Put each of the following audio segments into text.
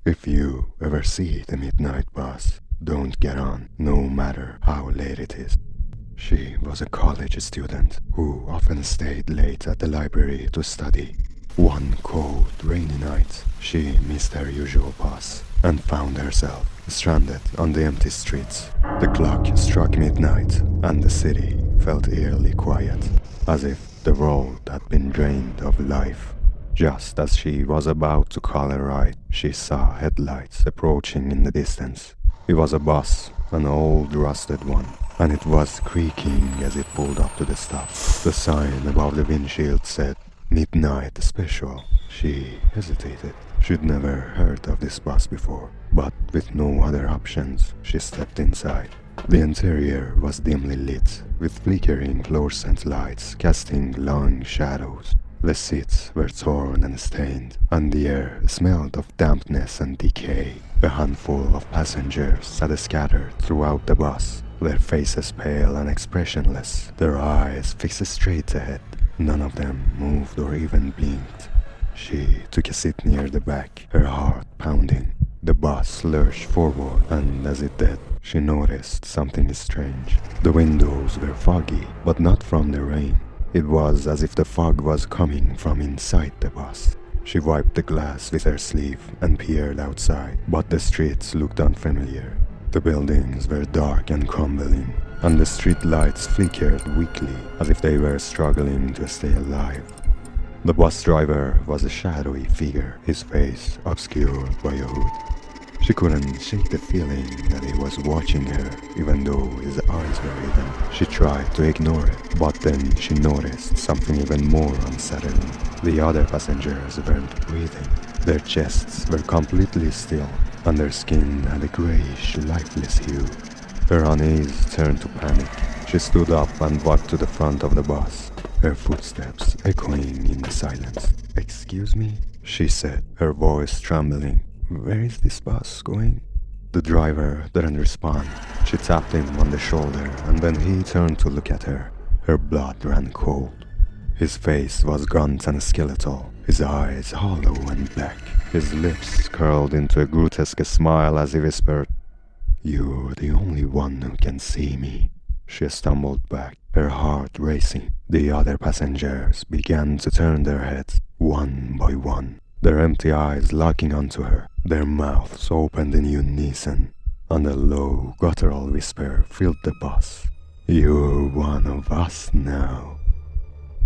If you ever see the midnight bus, don't get on, no matter how late it is. She was a college student who often stayed late at the library to study. One cold, rainy night, she missed her usual bus and found herself stranded on the empty streets. The clock struck midnight and the city felt eerily quiet, as if the world had been drained of life. Just as she was about to call a ride, she saw headlights approaching in the distance. It was a bus, an old rusted one, and it was creaking as it pulled up to the stop. The sign above the windshield said, "Midnight Special." She hesitated. She'd never heard of this bus before, but with no other options, she stepped inside. The interior was dimly lit, with flickering fluorescent lights casting long shadows. The seats were torn and stained, and the air smelled of dampness and decay. A handful of passengers sat scattered throughout the bus, their faces pale and expressionless, their eyes fixed straight ahead. None of them moved or even blinked. She took a seat near the back, her heart pounding. The bus lurched forward, and as it did, she noticed something strange. The windows were foggy, but not from the rain. It was as if the fog was coming from inside the bus. She wiped the glass with her sleeve and peered outside, but the streets looked unfamiliar. The buildings were dark and crumbling, and the street lights flickered weakly as if they were struggling to stay alive. The bus driver was a shadowy figure, his face obscured by a hood. She couldn't shake the feeling that he was watching her, even though his eyes were hidden. She tried to ignore it, but then she noticed something even more unsettling. The other passengers weren't breathing. Their chests were completely still, and their skin had a grayish, lifeless hue. Her unease turned to panic. She stood up and walked to the front of the bus, her footsteps echoing in the silence. "Excuse me?" she said, her voice trembling. "Where is this bus going?" The driver didn't respond. She tapped him on the shoulder, and when he turned to look at her, her blood ran cold. His face was gaunt and skeletal, his eyes hollow and black. His lips curled into a grotesque smile as he whispered, "You're the only one who can see me." She stumbled back, her heart racing. The other passengers began to turn their heads, one by one, their empty eyes locking onto her. Their mouths opened in unison, and a low, guttural whisper filled the bus. "You're one of us now."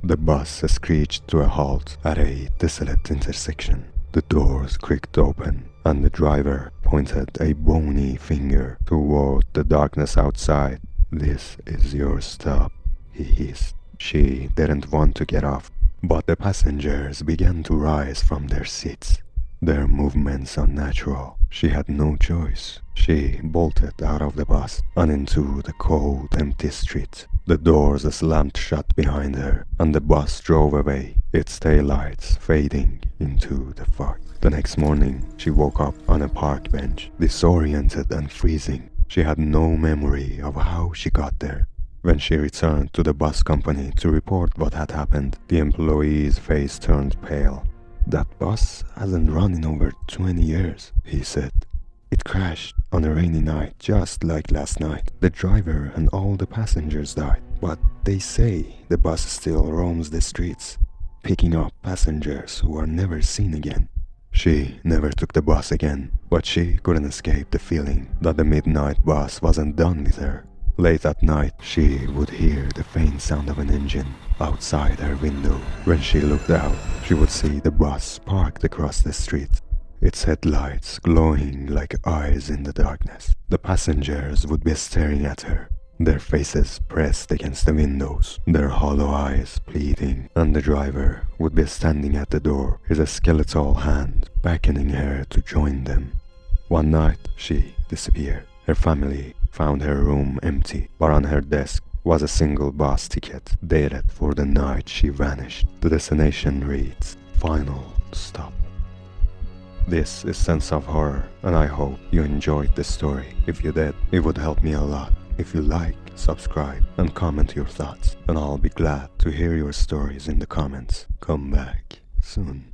The bus screeched to a halt at a desolate intersection. The doors creaked open, and the driver pointed a bony finger toward the darkness outside. "This is your stop," he hissed. She didn't want to get off, but the passengers began to rise from their seats, their movements unnatural. She had no choice. She bolted out of the bus and into the cold, empty street. The doors slammed shut behind her, and the bus drove away, its taillights fading into the fog. The next morning, she woke up on a park bench, disoriented and freezing. She had no memory of how she got there. When she returned to the bus company to report what had happened, the employee's face turned pale. "That bus hasn't run in over 20 years, he said. "It crashed on a rainy night just like last night. The driver and all the passengers died, but they say the bus still roams the streets, picking up passengers who are never seen again." She never took the bus again, but she couldn't escape the feeling that the midnight bus wasn't done with her. Late at night, she would hear the faint sound of an engine outside her window. When she looked out, she would see the bus parked across the street, its headlights glowing like eyes in the darkness. The passengers would be staring at her, their faces pressed against the windows, their hollow eyes pleading, and the driver would be standing at the door, his skeletal hand beckoning her to join them. One night, she disappeared. Her family found her room empty, but on her desk was a single bus ticket dated for the night she vanished. The destination reads, "Final Stop." This is Sense of Horror, and I hope you enjoyed this story. If you did, it would help me a lot. If you like, subscribe and comment your thoughts, and I'll be glad to hear your stories in the comments. Come back soon.